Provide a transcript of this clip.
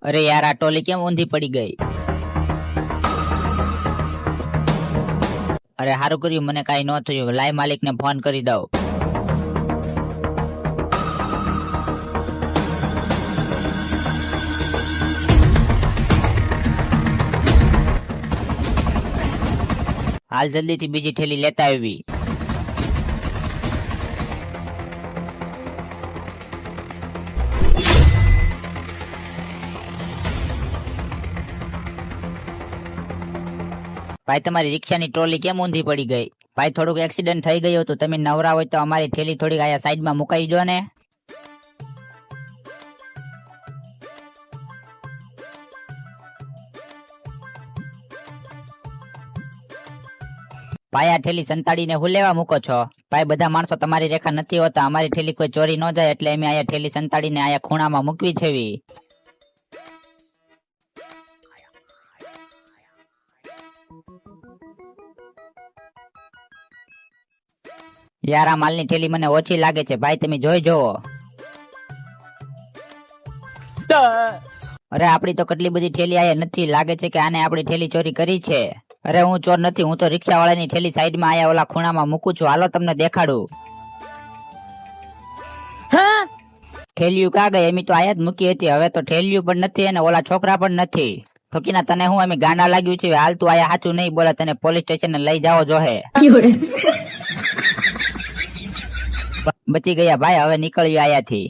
અરે યાર આ ટોલી કેમ ઊંધી પડી ગઈ? અરે સારું કર્યું મને કાંઈ ન થયું. લાય માલિકને ફોન કરી દઉં. હાલ જલ્દીથી બીજી થેલી લેતા આવી. ભાઈ તમારી રિક્ષાની ટ્રોલી કેમ ઊંધી પડી ગઈ? ભાઈ થોડુંક એક્સિડન્ટ થઈ ગયું હતું. તમે નવરા હોય તો અમારી થેલી થોડીક આયા સાઈડમાં મુકાઈ જો ને. ભાઈ આ થેલી સંતાડીને હું લેવા મૂકો છો? ભાઈ બધા માણસો તમારી રેખા નથી હોતા. અમારી થેલી કોઈ ચોરી ન જાય એટલે અમે આયા થેલી સંતાડીને આયા ખૂણામાં મૂકવી છે. યાર આ માલની થેલી મને ઓછી લાગે છે. ભાઈ તમે જોઈ જોવો. અરે આપડી તો કેટલી બધી થેલી આયા નથી. લાગે છે કે આને આપડી થેલી ચોરી કરી છે. અરે હું ચોર નથી. હું તો રિક્ષા વાળાની થેલી સાઈડમાં આયા ઓલા ખૂણામાં મૂકું છું. હાલો તમને દેખાડું. થેલીયું કા ગઈ? એમ તો આયા જ મૂકી હતી. હવે તો થેલીયું પણ નથી અને ઓલા છોકરા પણ નથી. ઠોકીના તને હું એમ ગાંડા લાગ્યું છે? હાલ તું આયા સાચું નહીં બોલે. તને પોલીસ સ્ટેશન લઈ જાવો જોહે. બચી ગયા ભાઈ. હવે નીકળ્યું આયાથી.